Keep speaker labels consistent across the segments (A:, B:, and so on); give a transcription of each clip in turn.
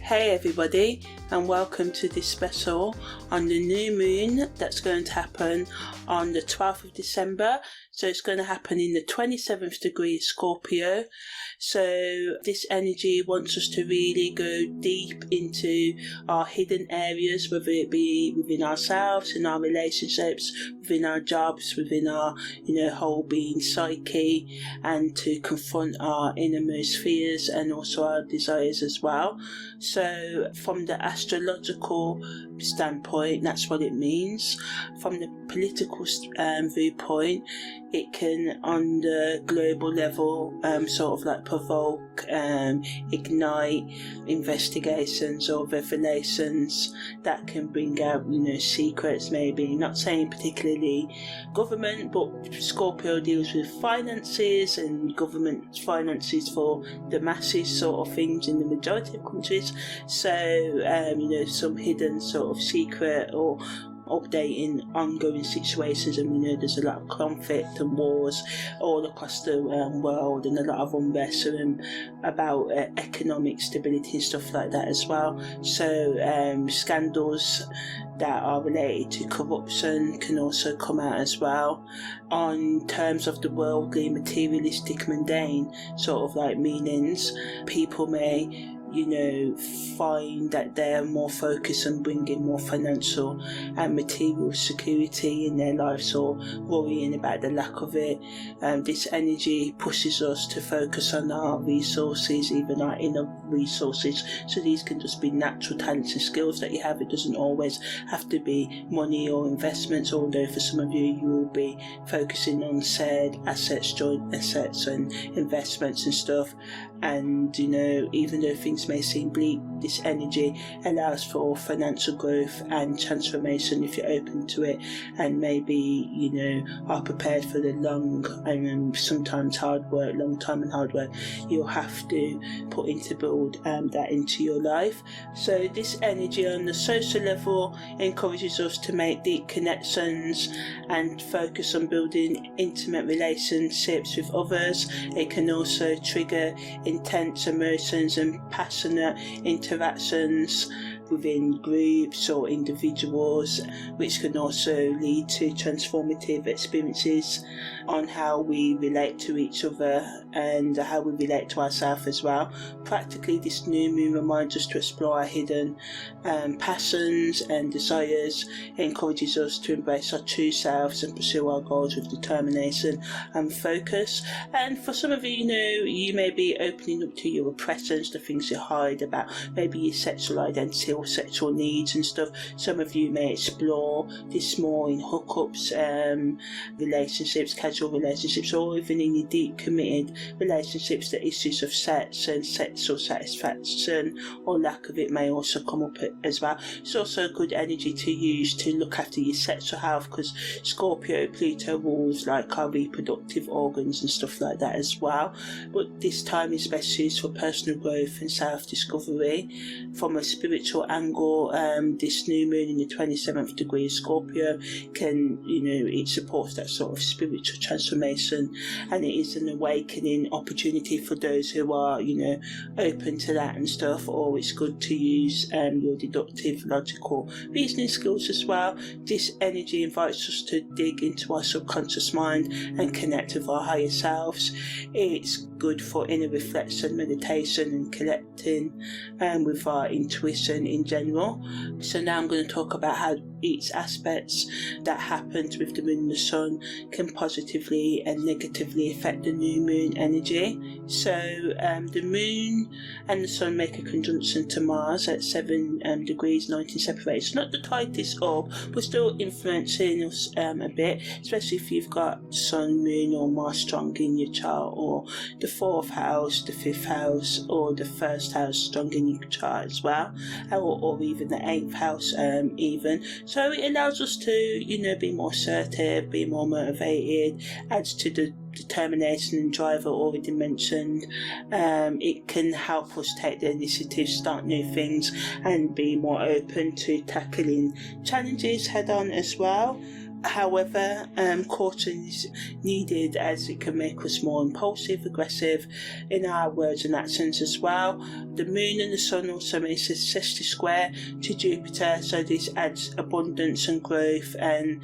A: Hey everybody, and welcome to this special on the new moon that's going to happen on the 12th of December. So it's going to happen in the 27th degree Scorpio. So this energy wants us to really go deep into our hidden areas, whether it be within ourselves, in our relationships, within our jobs, within our whole being psyche, and to confront our innermost fears and also our desires as well. So from the astrological standpoint, that's what it means. From the political viewpoint, it can, on the global level, sort of like provoke, ignite investigations or revelations that can bring out, secrets maybe. Not saying particularly government, but Scorpio deals with finances and government finances for the masses sort of things in the majority of countries. So, some hidden sort of secret or updating ongoing situations, and there's a lot of conflict and wars all across the world, and a lot of unrest about economic stability and stuff like that as well. So scandals that are related to corruption can also come out as well. On terms of the worldly, materialistic, mundane sort of like meanings, people may find that they're more focused on bringing more financial and material security in their lives, or worrying about the lack of it. This energy pushes us to focus on our resources, even our inner resources. So these can just be natural talents and skills that you have. It doesn't always have to be money or investments, although for some of you will be focusing on said assets, joint assets and investments and stuff. And even though things may seem bleak, this energy allows for financial growth and transformation if you're open to it, and maybe are prepared for the long and sometimes hard work, long time and hard work you'll have to put in to build that into your life. So this energy on the social level encourages us to make deep connections and focus on building intimate relationships with others. It can also trigger intense emotions and passionate interactions within groups or individuals, which can also lead to transformative experiences on how we relate to each other and how we relate to ourselves as well. Practically, this new moon reminds us to explore our hidden passions and desires. It encourages us to embrace our true selves and pursue our goals with determination and focus. And for some of you, you may be opening up to your oppressors, the things you hide about, maybe your sexual identity or sexual needs and stuff. Some of you may explore this more in hookups, relationships, casual relationships, or even in your deep committed relationships. The issues of sex and sexual satisfaction or lack of it may also come up as well. It's also good energy to use to look after your sexual health, because Scorpio, Pluto rules like our reproductive organs and stuff like that as well. But this time is best used for personal growth and self-discovery. From a spiritual angle, this new moon in the 27th degree Scorpio can, it supports that sort of spiritual transformation, and it is an awakening opportunity for those who are, open to that and stuff. Or it's good to use your deductive, logical reasoning skills as well. This energy invites us to dig into our subconscious mind and connect with our higher selves. It's good for inner reflection, meditation and connecting with our intuition in general. So now I'm going to talk about how each aspects that happens with the moon and the sun can positively and negatively affect the new moon energy. So the moon and the sun make a conjunction to Mars at 7 degrees 19 separate. It's not the tightest orb, but still influencing us a bit, especially if you've got sun, moon or Mars strong in your chart, or the 4th house, the 5th house or the 1st house strong in your chart as well, or even the 8th house even. So it allows us to, be more assertive, be more motivated, adds to the determination and drive I already mentioned. It can help us take the initiative, start new things and be more open to tackling challenges head on as well. However, caution is needed as it can make us more impulsive, aggressive in our words and actions as well. The moon and the sun also makes a sextile to Jupiter, so this adds abundance and growth and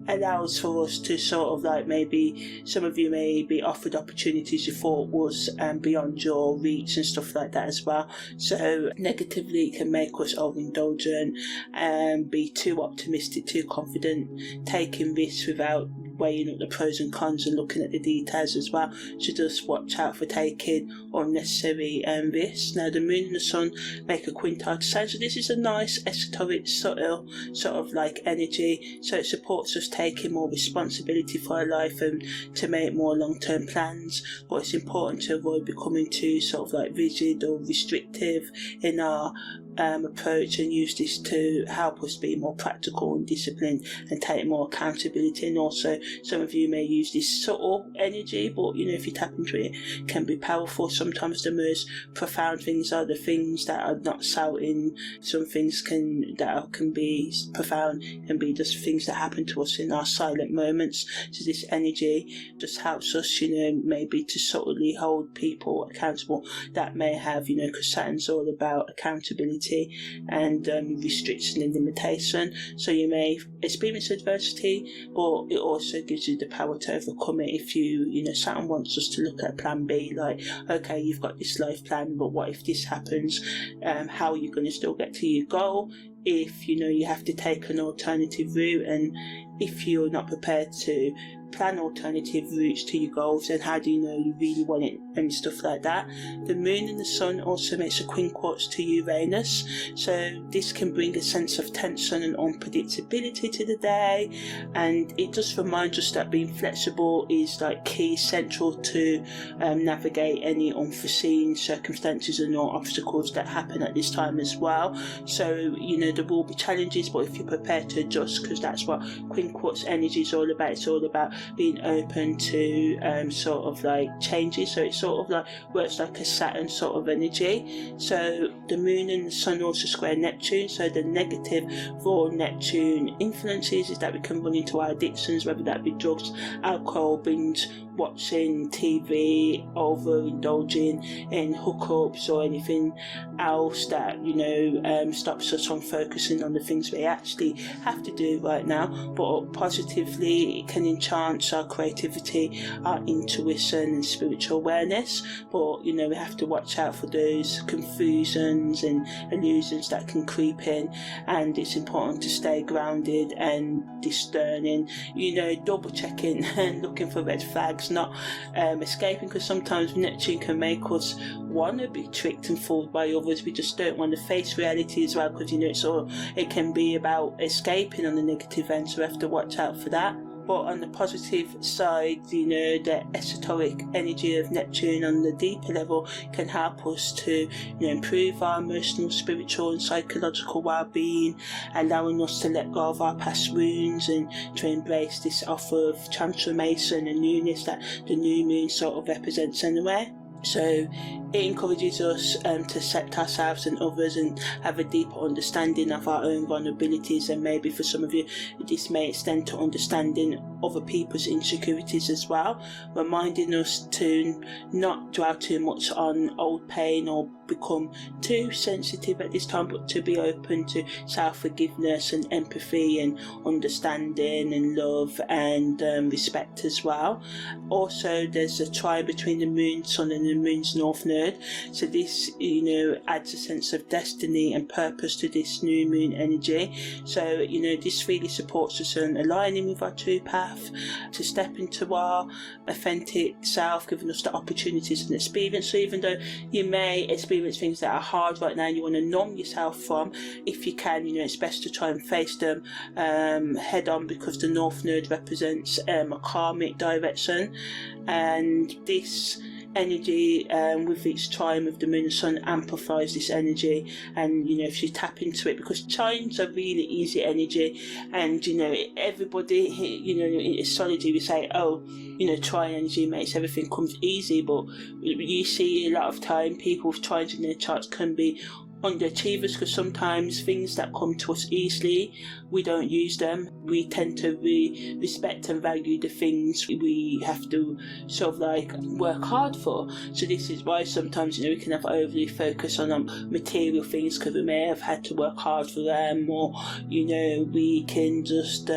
A: allows for us to sort of like, maybe some of you may be offered opportunities you thought was beyond your reach and stuff like that as well. So negatively it can make us overindulgent and be too optimistic, too confident, taking risks without weighing up the pros and cons and looking at the details as well. So just watch out for taking unnecessary risks. Now the moon and the sun make a quintile sign, so this is a nice esoteric, subtle sort of like energy, so it supports us taking more responsibility for our life and to make more long-term plans. But it's important to avoid becoming too sort of like rigid or restrictive in our approach, and use this to help us be more practical and disciplined and take more accountability. And also some of you may use this subtle energy, but you know, if you tap into it, it can be powerful. Sometimes the most profound things are the things that are not shouting. Some things can be profound, can be just things that happen to us in our silent moments. So this energy just helps us, you know, maybe to subtly hold people accountable that may have, you know, because Saturn's all about accountability and restriction and limitation. So you may experience adversity, but it also gives you the power to overcome it. If you know, Saturn wants us to look at plan B, like, okay, you've got this life plan, but what if this happens? How are you going to still get to your goal? If you know you have to take an alternative route, and if you're not prepared to plan alternative routes to your goals, then how do you know you really want it and stuff like that. The moon and the sun also makes a quincunx to Uranus, so this can bring a sense of tension and unpredictability to the day, and it just reminds us that being flexible is like key, central to navigate any unforeseen circumstances and or obstacles that happen at this time as well. So you know, there will be challenges, but if you're prepared to adjust, because that's what quincunx energy is all about. It's all about being open to sort of like changes. So it sort of like works like a Saturn sort of energy. So the moon and the sun also square Neptune, so the negative for Neptune influences is that we can run into our addictions, whether that be drugs, alcohol, binge watching TV, overindulging in hookups or anything else that, you know, stops us from focusing on the things we actually have to do right now. But positively, it can enhance our creativity, our intuition and spiritual awareness. But you know, we have to watch out for those confusions and illusions that can creep in, and it's important to stay grounded and discerning, you know, double checking and looking for red flags, not escaping, because sometimes Neptune can make us want to be tricked and fooled by others. We just don't want to face reality as well, because you know, it can be about escaping on the negative end, so we have to watch out for that. But on the positive side, you know, the esoteric energy of Neptune on the deeper level can help us to, you know, improve our emotional, spiritual and psychological well-being, allowing us to let go of our past wounds and to embrace this offer of transformation and newness that the new moon sort of represents anyway. So it encourages us to accept ourselves and others and have a deeper understanding of our own vulnerabilities, and maybe for some of you this may extend to understanding other people's insecurities as well, reminding us to not dwell too much on old pain or become too sensitive at this time, but to be open to self-forgiveness and empathy and understanding and love and respect as well. Also, there's a trine between the moon, sun and the moon's north node, so this, you know, adds a sense of destiny and purpose to this new moon energy. So you know, this really supports us in aligning with our true path, to step into our authentic self, giving us the opportunities and experience. So even though you may experience things that are hard right now and you want to numb yourself from, if you can, you know, it's best to try and face them head on, because the north node represents a karmic direction, and this energy with its trine with the moon and sun amplifies this energy. And you know, if you tap into it, because trines are really easy energy, and you know, everybody, you know, in astrology we say, oh, you know, trine energy makes everything comes easy, but you see a lot of time people with trines in their charts can be underachievers, because sometimes things that come to us easily, we don't use them. We tend to respect and value the things we have to sort of like work hard for. So this is why sometimes, we can have overly focus on material things because we may have had to work hard for them, or we can just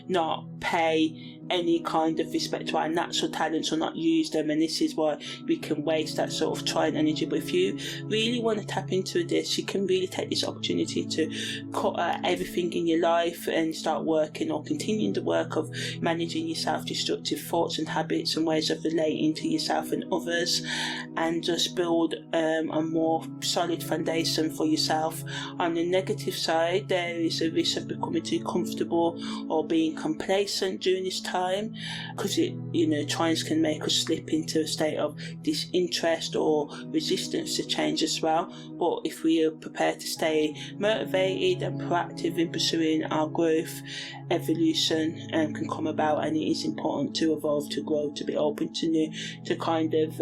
A: not pay any kind of respect to our natural talents or not use them, and this is why we can waste that sort of trying energy. But if you really want to tap into this, you can really take this opportunity to cut out everything in your life and start working or continuing the work of managing your self-destructive thoughts and habits and ways of relating to yourself and others, and just build a more solid foundation for yourself. On the negative side, there is a risk of becoming too comfortable or being complacent during this time, because trines can make us slip into a state of disinterest or resistance to change as well. But if we are prepared to stay motivated and proactive in pursuing our growth, evolution can come about, and it is important to evolve, to grow, to be open to new, to kind of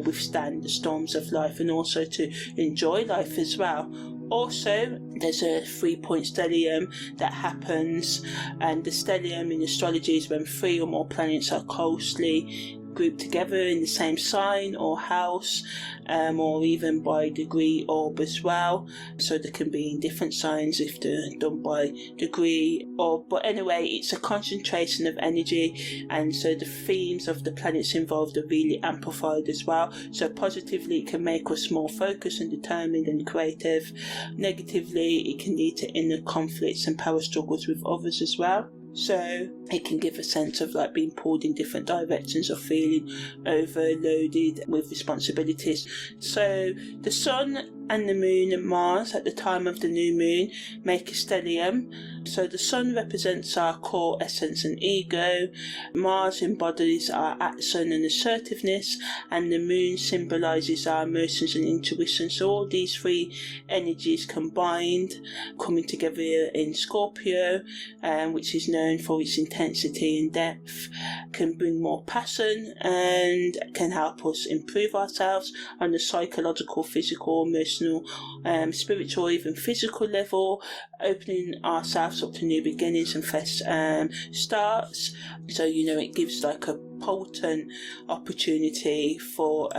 A: withstand the storms of life, and also to enjoy life as well. Also, there's a 3-point stellium that happens, and the stellium in astrology is when 3 or more planets are closely grouped together in the same sign or house, or even by degree orb as well. So they can be in different signs if they're done by degree orb. But anyway, it's a concentration of energy, and so the themes of the planets involved are really amplified as well. So positively, it can make us more focused and determined and creative. Negatively, it can lead to inner conflicts and power struggles with others as well. So it can give a sense of like being pulled in different directions or feeling overloaded with responsibilities. So the Sun and the Moon and Mars at the time of the new moon make a stellium. So the Sun represents our core essence and ego, Mars embodies our action and assertiveness, and the Moon symbolises our emotions and intuition. So all these 3 energies combined, coming together in Scorpio, which is known for its intensity and depth, can bring more passion and can help us improve ourselves on the psychological, physical, emotional, spiritual, even physical level, opening ourselves up to new beginnings and fresh starts. So it gives like a potent opportunity for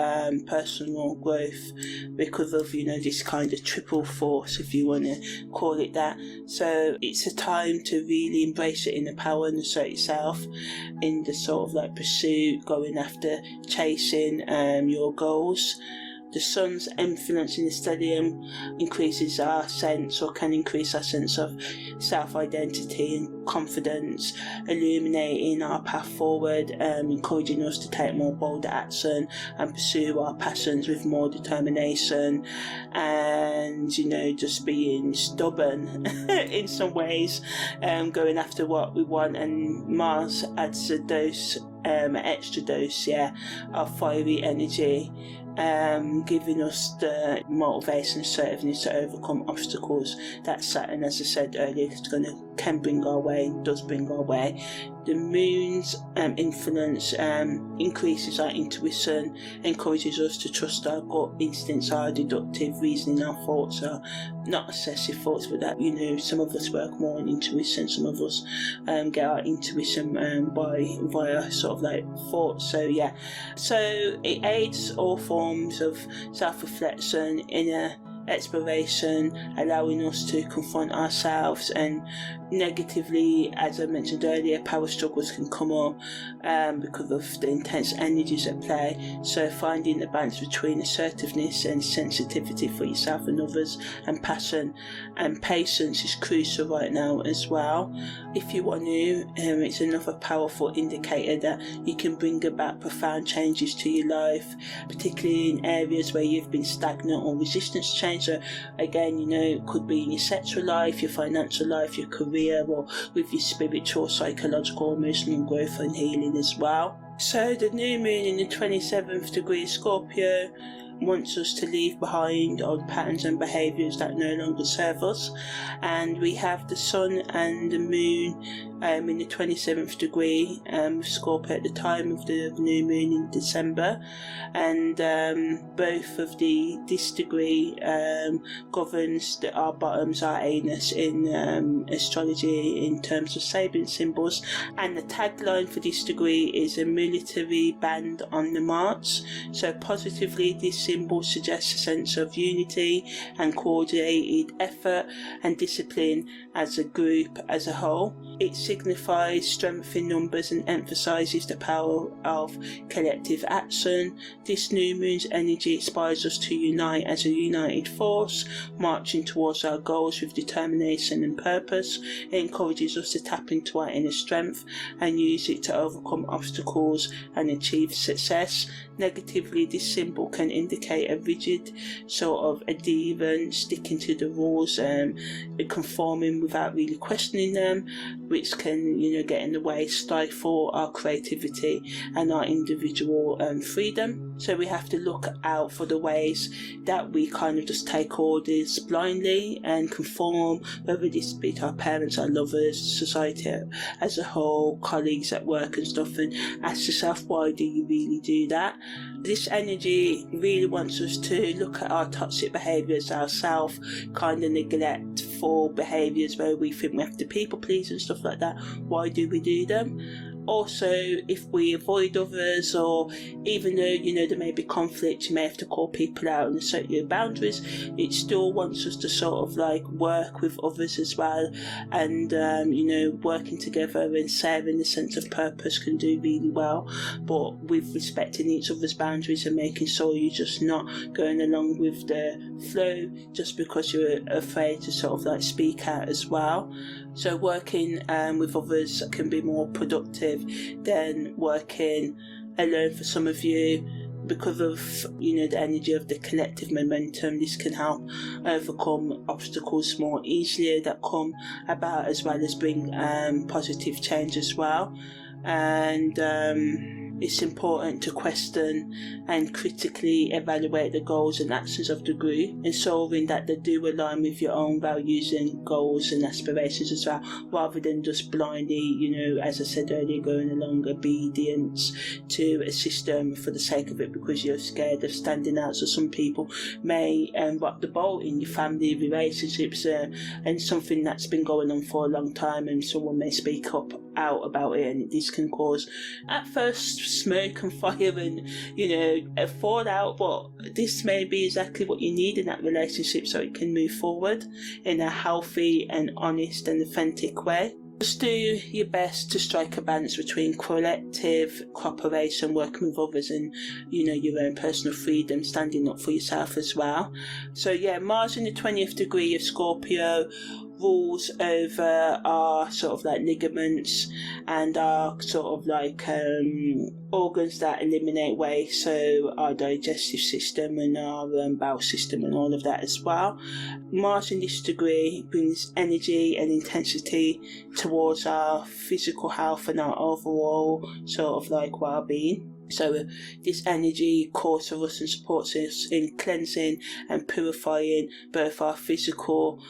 A: personal growth because of this kind of triple force, if you want to call it that. So it's a time to really embrace it in the power and assert yourself in the sort of like pursuit, going after, chasing your goals. The Sun's influence in the stellium increases our sense, or can increase our sense of self-identity and confidence, illuminating our path forward, encouraging us to take more bold action and pursue our passions with more determination, and just being stubborn in some ways, going after what we want. And Mars adds a dose, extra dose, of fiery energy, giving us the motivation and assertiveness to overcome obstacles that Saturn, as I said earlier, can bring our way, does bring our way. The Moon's influence increases our intuition, encourages us to trust our gut instincts, our deductive reasoning, our thoughts are not obsessive thoughts, but that some of us work more on intuition, some of us get our intuition via sort of like thoughts. So it aids all forms of self-reflection, inner exploration, allowing us to confront ourselves. And negatively, as I mentioned earlier, power struggles can come up because of the intense energies at play. So finding the balance between assertiveness and sensitivity for yourself and others, and passion and patience is crucial right now as well. If you want to, it's another powerful indicator that you can bring about profound changes to your life, particularly in areas where you've been stagnant or resistant to change. So again, it could be in your sexual life, your financial life, your career, or with your spiritual, psychological, emotional growth and healing as well. So the new moon in the 27th degree Scorpio wants us to leave behind old patterns and behaviours that no longer serve us, and we have the Sun and the Moon in the 27th degree Scorpio at the time of the new moon in December, and both of this degree governs our bottoms, our anus in astrology in terms of Sabian symbols, and the tagline for this degree is a military band on the march. So positively, this symbol suggests a sense of unity and coordinated effort and discipline as a group as a whole. It signifies strength in numbers and emphasises the power of collective action. This new moon's energy inspires us to unite as a united force, marching towards our goals with determination and purpose. It encourages us to tap into our inner strength and use it to overcome obstacles and achieve success. Negatively, this symbol can indicate a rigid sort of adherence, sticking to the rules, conforming without really questioning them, which can, get in the way, stifle our creativity and our individual freedom. So we have to look out for the ways that we kind of just take orders blindly and conform, whether this be our parents, our lovers, society as a whole, colleagues at work and stuff, and ask yourself, why do you really do that? This energy really wants us to look at our toxic behaviours, our self kind of neglectful behaviours where we think we have to people please and stuff like that. Why do we do them? Also, if we avoid others, or even though there may be conflict, you may have to call people out and assert your boundaries, it still wants us to sort of like work with others as well, and working together and sharing the sense of purpose can do really well, but with respecting each other's boundaries and making sure you're just not going along with the flow just because you're afraid to sort of like speak out as well. So working with others can be more productive than working alone for some of you, because of the energy of the collective momentum. This can help overcome obstacles more easily that come about, as well as bring positive change as well. And it's important to question and critically evaluate the goals and actions of the group, ensuring that they do align with your own values and goals and aspirations as well, rather than just blindly, as I said earlier, going along obedience to a system for the sake of it because you're scared of standing out. So some people may rock the boat in your family relationships, and something that's been going on for a long time, and someone may speak up out about it, and this can cause at first smoke and fire and a fallout, but this may be exactly what you need in that relationship so it can move forward in a healthy and honest and authentic way. Just do your best to strike a balance between collective cooperation, working with others, and your own personal freedom, standing up for yourself as well. So Mars in the 20th degree of Scorpio rules over our sort of like ligaments and our sort of like organs that eliminate waste, so our digestive system and our bowel system and all of that as well. Mars in this degree brings energy and intensity towards our physical health and our overall sort of like well-being. So this energy calls for us and supports us in cleansing and purifying both our physical,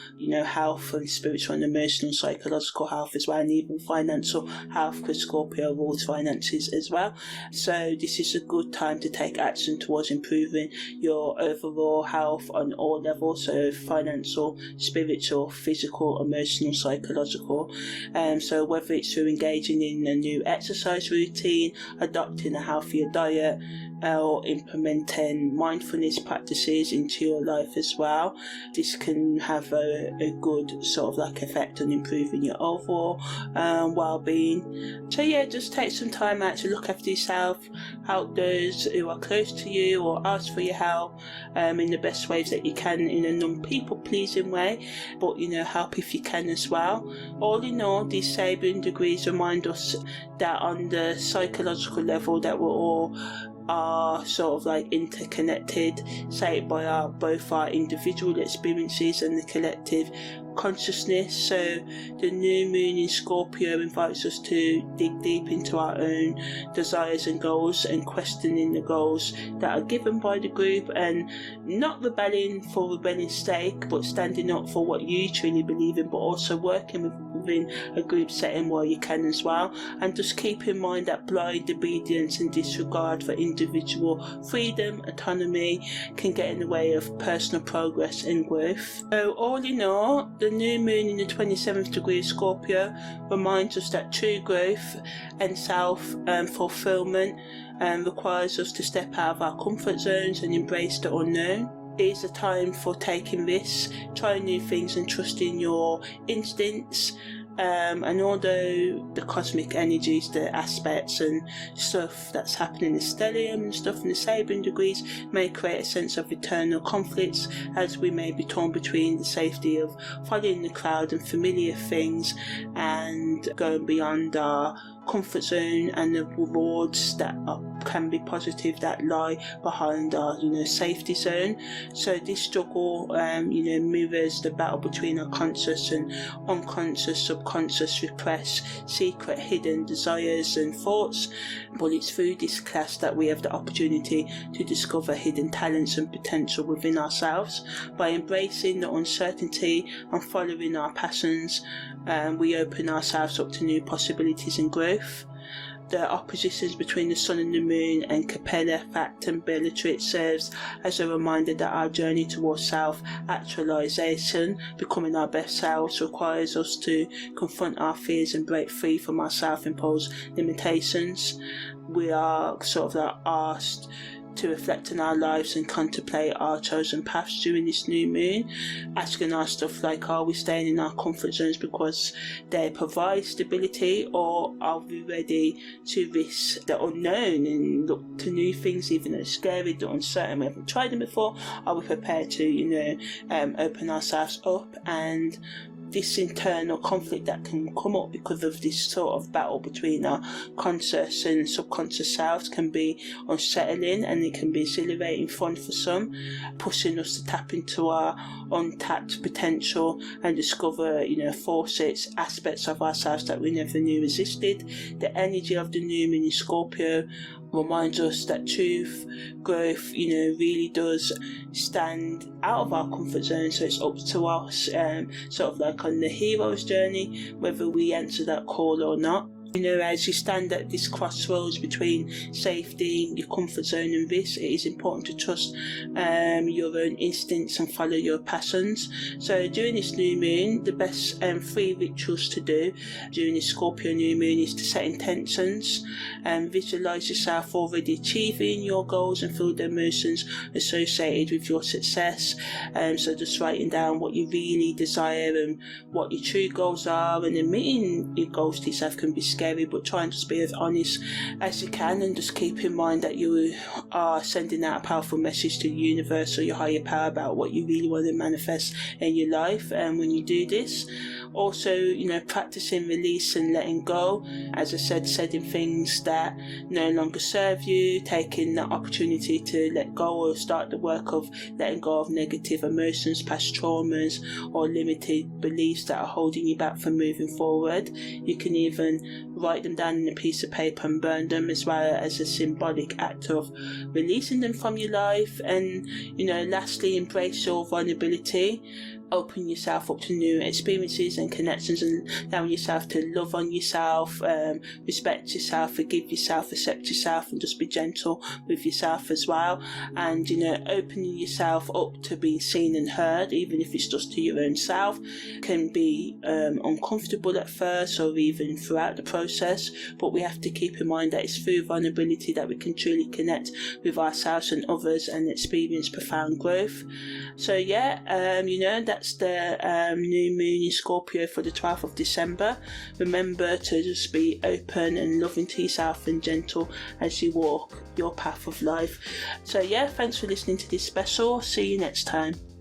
A: health, and spiritual and emotional, psychological health as well, and even financial health, because Scorpio rules finances as well. So this is a good time to take action towards improving your overall health on all levels, so financial, spiritual, physical, emotional, psychological. So whether it's through engaging in a new exercise routine, adopting a healthy diet, or implementing mindfulness practices into your life as well, this can have a good sort of like effect on improving your overall well-being. So just take some time out to look after yourself, help those who are close to you, or ask for your help in the best ways that you can, in a non-people pleasing way, but help if you can as well. All in all, these Sabian degrees remind us that on the psychological level that we're all are sort of like interconnected, shaped by both our individual experiences and the collective consciousness. So the new moon in Scorpio invites us to dig deep into our own desires and goals, and questioning the goals that are given by the group, and not rebelling for rebelling's sake, but standing up for what you truly believe in, but also working within a group setting while you can as well. And just keep in mind that blind obedience and disregard for individual freedom, autonomy can get in the way of personal progress and growth. So all in all, the new moon in the 27th degree of Scorpio reminds us that true growth and self-fulfillment requires us to step out of our comfort zones and embrace the unknown. It is a time for taking risks, trying new things and trusting your instincts. And although the cosmic energies, the aspects and stuff that's happening in the stellium and stuff in the Sabian degrees may create a sense of eternal conflicts, as we may be torn between the safety of following the crowd and familiar things and going beyond our comfort zone and the rewards that can be positive that lie behind our safety zone. So this struggle mirrors the battle between our conscious and unconscious, subconscious, repressed, secret, hidden desires and thoughts. But it's through this class that we have the opportunity to discover hidden talents and potential within ourselves. By embracing the uncertainty and following our passions, we open ourselves up to new possibilities and growth. The oppositions between the sun and the moon and Capella, Fact and Bellatrix serves as a reminder that our journey towards self-actualization, becoming our best selves, requires us to confront our fears and break free from our self-imposed limitations. We are asked to reflect on our lives and contemplate our chosen paths during this new moon, asking our stuff like, are we staying in our comfort zones because they provide stability, or are we ready to risk the unknown and look to new things, even though it's scary, the uncertain, we haven't tried them before? Are we prepared to open ourselves up? And this internal conflict that can come up because of this sort of battle between our conscious and subconscious selves can be unsettling, and it can be exhilarating fun for some, pushing us to tap into our untapped potential and discover facets, aspects of ourselves that we never knew existed. The energy of the new moon in Scorpio reminds us that truth, growth, really does stand out of our comfort zone. So it's up to us, sort of like on the hero's journey, whether we answer that call or not. As you stand at this crossroads between safety, your comfort zone and risk, it is important to trust your own instincts and follow your passions. So during this new moon, the best 3 rituals to do during this Scorpio new moon is to set intentions and visualize yourself already achieving your goals and feel the emotions associated with your success. So just writing down what you really desire and what your true goals are, and admitting your goals to yourself can be scary, but try and just be as honest as you can, and just keep in mind that you are sending out a powerful message to the universe or your higher power about what you really want to manifest in your life. And when you do this, also practicing release and letting go, as I said, setting things that no longer serve you, taking the opportunity to let go or start the work of letting go of negative emotions, past traumas or limited beliefs that are holding you back from moving forward. You can even write them down in a piece of paper and burn them, as well as a symbolic act of releasing them from your life. And lastly, embrace your vulnerability. Open yourself up to new experiences and connections, and allowing yourself to love on yourself, respect yourself, forgive yourself, accept yourself, and just be gentle with yourself as well. And opening yourself up to being seen and heard, even if it's just to your own self, can be uncomfortable at first or even throughout the process, but we have to keep in mind that it's through vulnerability that we can truly connect with ourselves and others and experience profound growth. So that's the new moon in Scorpio for the 12th of December. Remember to just be open and loving to yourself and gentle as you walk your path of life. So thanks for listening to this special. See you next time.